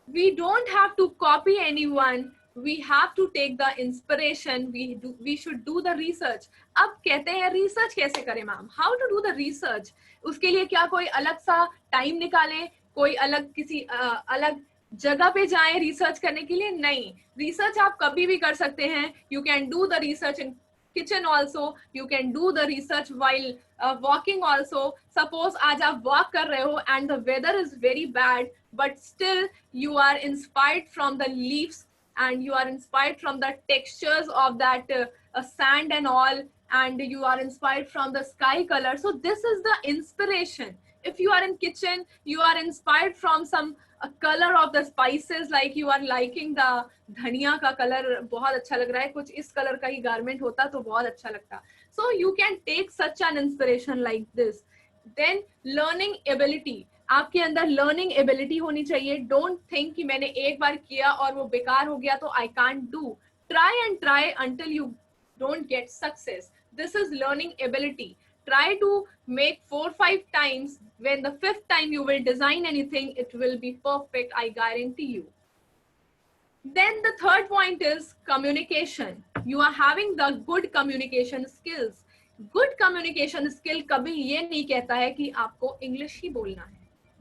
We don't have to copy anyone. We have to take the inspiration. We should do the research. अब कहते हैं research कैसे करें ma'am? How to do the research? उसके लिए क्या कोई अलग सा टाइम निकालें, कोई अलग किसी अलग जगह पे जाएं रिसर्च करने के लिए? नहीं, रिसर्च आप कभी भी कर सकते हैं. You can do the research in kitchen also. You can do the research while walking also. Suppose आज आप walk कर रहे हो and the weather is very bad, but still you are inspired from the leaves and you are inspired from the textures of that sand and all, and you are inspired from the sky color. So this is the inspiration. If you are in kitchen, you are inspired from some color of the spices, like you are liking the धनिया का colour बहुत अच्छा लग रहा है, कुछ इस colour का ही गारमेंट होता तो बहुत अच्छा लगता. So you can take such an inspiration like this. Then learning ability, आपके अंदर लर्निंग एबिलिटी होनी चाहिए. डोंट थिंक कि मैंने एक बार किया और वो बेकार हो गया तो I can't do. Try and try until you don't get success. This is learning ability. Try to make 4-5 times. When the 5th time you will design anything, it will be perfect, I guarantee you. Then the third point is communication. You are having the good communication skills. Good communication skill कभी ये नहीं कहता है कि आपको English ही बोलना है.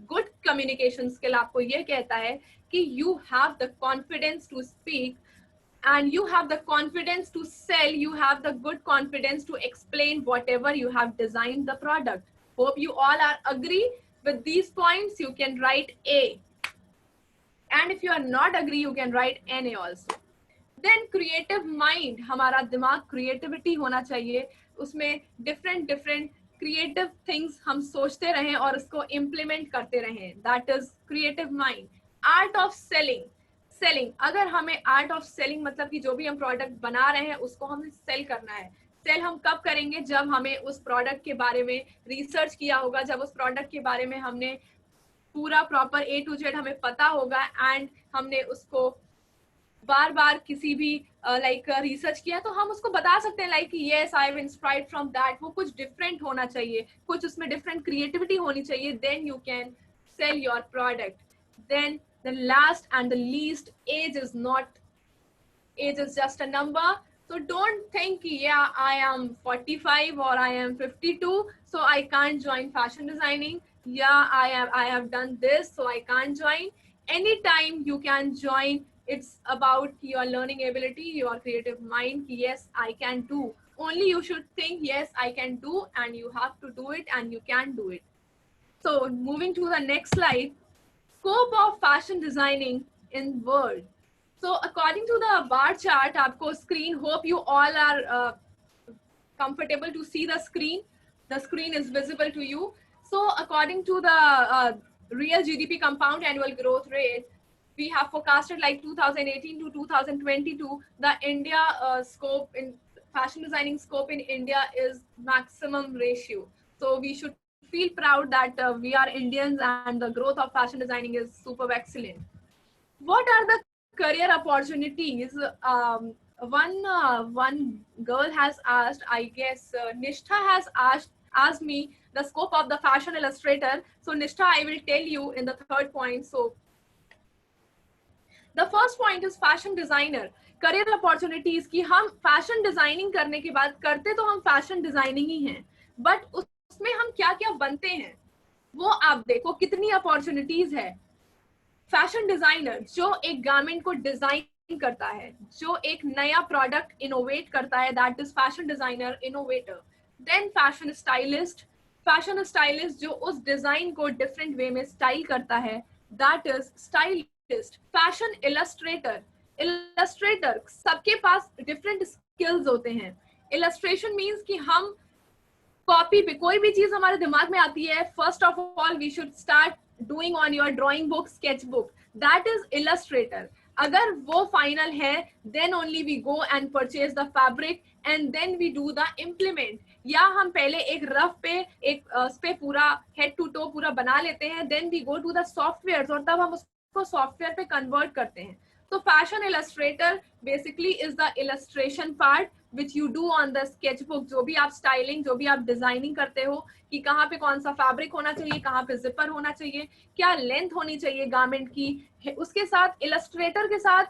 Good communication skill आपको ये कहता है कि you have the confidence to speak and you have the confidence to sell. You have the good confidence to explain whatever you have designed the product. Hope you all are agree with these points. You can write A. And if you are not agree, you can write NA also. Then creative mind, हमारा दिमाग creativity होना चाहिए, उसमें different creative things हम सोचते रहें और उसको implement करते रहें. That is creative mind. Art of selling. Selling, अगर हमें art of selling मतलब कि जो भी हम product बना रहे हैं उसको हमें sell करना है. Sell हम कब करेंगे? जब हमें उस product के बारे में research किया होगा, जब उस product के बारे में हमने पूरा प्रॉपर A to Z हमें पता होगा एंड हमने उसको बार बार किसी भी लाइक रिसर्च किया तो हम उसको बता सकते हैं like yes I have inspired from that. वो कुछ डिफरेंट होना चाहिए, कुछ उसमें डिफरेंट क्रिएटिविटी होनी चाहिए. Then you can sell your product. Then the last and the least, age is not, age is just a number. So don't think, yeah, I am 45 or I am 52, so I can't join fashion designing. Yeah, I have done this, so I can't join. Anytime you can join. It's about your learning ability, your creative mind. Yes, I can do. Only you should think, yes, I can do, and you have to do it, and you can do it. So moving to the next slide, scope of fashion designing in world. So according to the bar chart, आपको screen, hope you all are comfortable to see the screen. The screen is visible to you. So according to the real GDP compound annual growth rate, we have forecasted like 2018 to 2022, the India scope in fashion designing scope in India is maximum ratio. So we should feel proud that we are Indians and the growth of fashion designing is super excellent. what are the career opportunities? One girl has asked, I guess Nishtha has asked me the scope of the fashion illustrator. So Nishtha, I will tell you in the third point. So the first point is fashion designer. Career opportunities की हम fashion designing करने के बाद करते तो हम fashion designing ही हैं, but उसमें हम क्या क्या बनते हैं वो आप देखो कितनी अपॉर्चुनिटीज है. फैशन डिजाइनर जो एक गारमेंट को डिजाइन करता है, जो एक नया प्रोडक्ट इनोवेट करता है, that is fashion designer innovator. Then fashion stylist जो उस डिजाइन को डिफरेंट वे में स्टाइल करता है, that is stylist. Fashion Illustrator सबके पास डिफरेंट स्किल्स होते हैं. इलस्ट्रेशन मीन्स कि हम कॉपी पे कोई भी चीज हमारे दिमाग में आती है, first of all we should start doing on your drawing book, sketch book, that is illustrator. अगर वो फाइनल है, then only we go and purchase the fabric and then we do the implement. या हम पहले एक rough पे एक उस पे पूरा हेड टू टो पूरा बना लेते हैं, then we go to the software और तब हम उसको सॉफ्टवेयर पे कन्वर्ट करते हैं. तो fashion Illustrator basically is the illustration part which you do on the sketchbook. जो भी आप स्टाइलिंग, जो भी आप डिजाइनिंग करते हो कि कहाँ पे कौन सा फैब्रिक होना चाहिए, कहाँ पे जिपर होना चाहिए, क्या लेंथ होनी चाहिए गारमेंट की, उसके साथ इलस्ट्रेटर के साथ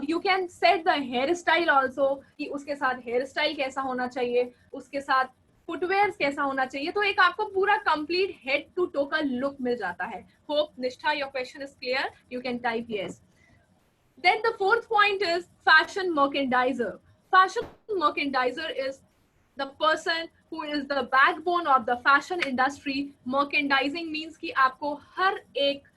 you can set the hair style also कि उसके साथ हेयर स्टाइल कैसा होना चाहिए, उसके साथ फुटवेयर कैसा होना चाहिए. तो एक आपको पूरा कंप्लीट हेड टू टो का लुक मिल जाता है. होप निष्ठा your question is clear. You can type yes. Then the fourth point is fashion merchandiser. Fashion merchandiser is the person who is the backbone of the fashion industry. Merchandising means कि आपको हर एक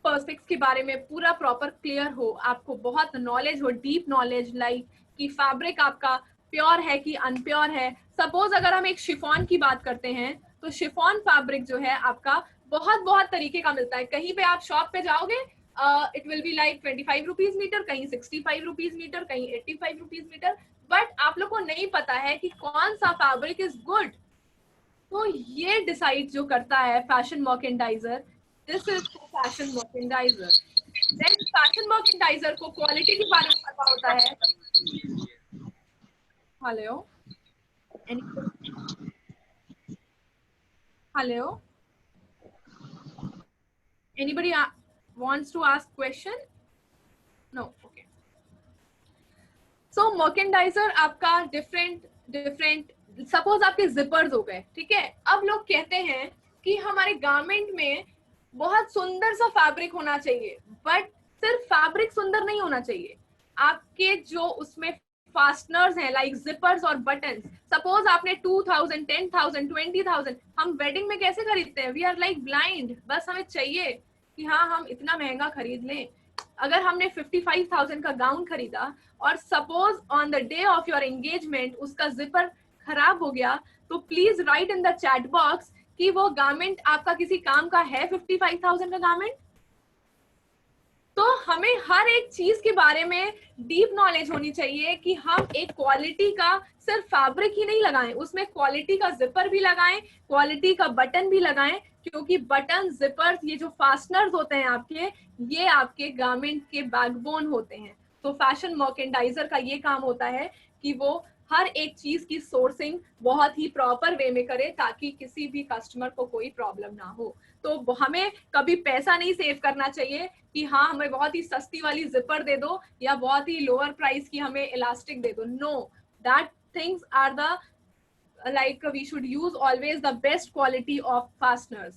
पर्सपेक्ट्स के बारे में पूरा proper clear हो, आपको बहुत नॉलेज हो, डीप नॉलेज, लाइक कि फैब्रिक आपका प्योर है कि अनप्योर है. सपोज अगर हम एक शिफॉन की बात करते हैं तो शिफॉन फैब्रिक जो है आपका बहुत बहुत तरीके का मिलता है. कहीं पे आप शॉप पे जाओगे it will be like 25 rupees metre, कहीं 65 रुपीज मीटर, कहीं 85 रुपीज मीटर, बट आप लोग को नहीं पता है कि कौन सा फैब्रिक इज गुड. तो ये डिसाइड जो करता है fashion merchandiser, this is fashion merchandiser. Then fashion merchandiser को क्वालिटी के बारे में पता होता है. Hello hello, anybody wants to ask question? No, okay. So merchandiser आपका different सपोज आपके जिपर्स हो गए, ठीक है. अब लोग कहते हैं कि हमारे गारमेंट में बहुत सुंदर सा फैब्रिक होना चाहिए, बट सिर्फ फैब्रिक सुंदर नहीं होना चाहिए, आपके जो उसमें फास्टनर्स हैं लाइक जिपर्स और बटन्स. सपोज आपने 2000, 10,000, 20,000, हम वेडिंग में कैसे खरीदते हैं, वी आर लाइक ब्लाइंड, बस हमें चाहिए कि हाँ हम इतना महंगा खरीद लें. अगर हमने 55,000 का गाउन खरीदा और suppose on the day of your engagement उसका जिपर खराब हो गया, तो please right in the chat box कि वो गारमेंट आपका किसी काम का है 55,000 का गारमेंट. तो हमें हर एक चीज के बारे में डीप नॉलेज होनी चाहिए कि हम एक क्वालिटी का सिर्फ फैब्रिक ही नहीं लगाएं, उसमें क्वालिटी का जिपर भी लगाएं, क्वालिटी का बटन भी लगाएं, क्योंकि बटन, जिपर्स, ये जो फास्टनर्स होते हैं आपके, ये आपके गारमेंट के बैकबोन होते हैं. तो फैशन मर्केंडाइजर का ये काम होता है कि वो हर एक चीज की सोर्सिंग बहुत ही प्रॉपर वे में करे ताकि किसी भी कस्टमर को कोई प्रॉब्लम ना हो. तो हमें कभी पैसा नहीं सेव करना चाहिए कि हाँ हमें बहुत ही सस्ती वाली जिपर दे दो या बहुत ही लोअर प्राइस की हमें इलास्टिक दे दो. No, that things are the like we should use always the best quality of fasteners.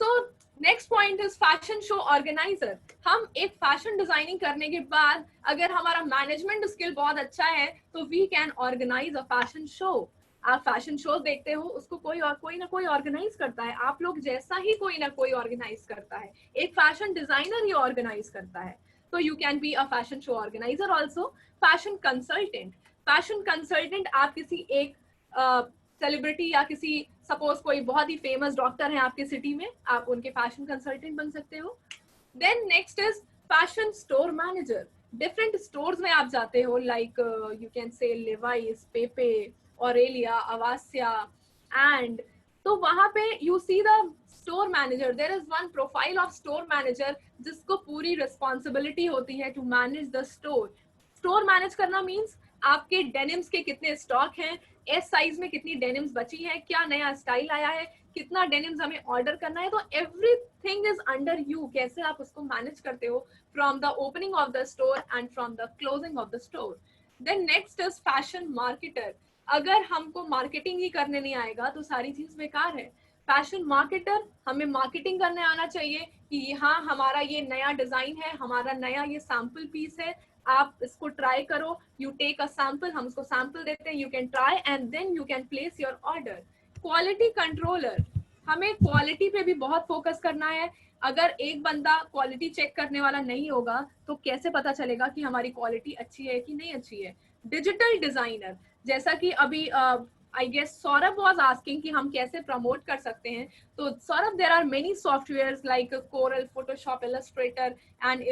So next point is fashion show organizer. हम एक फैशन डिजाइनिंग करने के बाद अगर हमारा मैनेजमेंट स्किल बहुत अच्छा है तो we can organize a fashion show. आप फैशन शो देखते हो, उसको कोई ना कोई ऑर्गेनाइज करता है, आप लोग जैसा ही कोई ना कोई ऑर्गेनाइज करता है, एक फैशन डिजाइनर ही ऑर्गेनाइज करता है. तो you can be a fashion show organiser also. Fashion consultant आप किसी एक सेलिब्रिटी या किसी सपोज कोई बहुत ही फेमस डॉक्टर है आपके सिटी में, आप उनके फैशन कंसल्टेंट बन सकते हो. Then next is fashion store manager. Different stores में आप जाते हो like you can say Levi's, Pepe, Aurelia, Avaasa, and तो वहां पे you see the store manager, there is one profile of store manager जिसको पूरी रिस्पॉन्सिबिलिटी होती है to manage the store. Store manage करना मीन्स आपके डेनिम्स के कितने स्टॉक हैं, एस साइज में कितनी डेनिम्स बची है, क्या नया स्टाइल आया है, कितना डेनिम्स हमें ऑर्डर करना है. तो एवरीथिंग इज अंडर यू. कैसे आप उसको मैनेज करते हो from the opening of the store and from the closing of the store. Then next is fashion marketer. अगर हमको मार्केटिंग ही करने नहीं आएगा तो सारी चीज बेकार है. फैशन मार्केटर, हमें मार्केटिंग करने आना चाहिए कि हाँ हमारा ये नया डिजाइन है, हमारा नया ये सैंपल पीस है, आप इसको ट्राई करो. यू टेक अ सैंपल, हम उसको सैंपल देते हैं, you can try and then you can place your order. Quality controller, हमें क्वालिटी पे भी बहुत फोकस करना है. अगर एक बंदा क्वालिटी चेक करने वाला नहीं होगा तो कैसे पता चलेगा कि हमारी क्वालिटी अच्छी है कि नहीं अच्छी है. डिजिटल डिजाइनर, जैसा कि अभी I guess Saurabh was asking कि हम कैसे प्रमोट कर सकते हैं. तो Saurabh, there are many softwares like Corel, Photoshop, illustrator and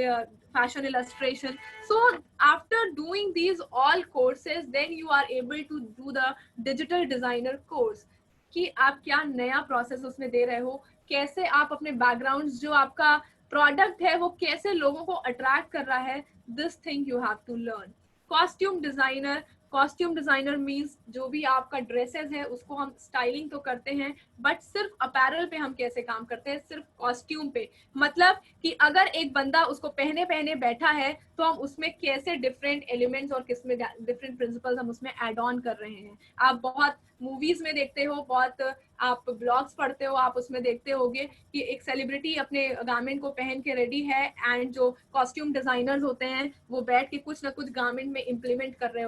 fashion illustration. So after doing these all courses, then you are able to do the digital designer course. कि आप क्या नया प्रोसेस उसमें दे रहे हो, कैसे आप अपने बैकग्राउंड, जो आपका प्रोडक्ट है वो कैसे लोगों को अट्रैक्ट कर रहा है, this thing you have to learn. Costume designer, costume designer means जो भी आपका ड्रेसेस है उसको हम स्टाइलिंग तो करते हैं, बट सिर्फ अपैरल पे हम कैसे काम करते हैं, सिर्फ कॉस्ट्यूम पे. मतलब कि अगर एक बंदा उसको पहने पहने बैठा है तो हम उसमें कैसे डिफरेंट एलिमेंट्स और किसमें डिफरेंट प्रिंसिपल्स हम उसमें एड ऑन कर रहे हैं. आप बहुत मूवीज में देखते हो, बहुत आप ब्लॉग्स पढ़ते हो, आप उसमें देखते होगे कि एक सेलिब्रिटी अपने गारमेंट को पहन के रेडी है एंड जो कॉस्ट्यूम डिजाइनर्स होते हैं वो बैठ के कुछ ना कुछ गारमेंट में इम्प्लीमेंट कर रहे होते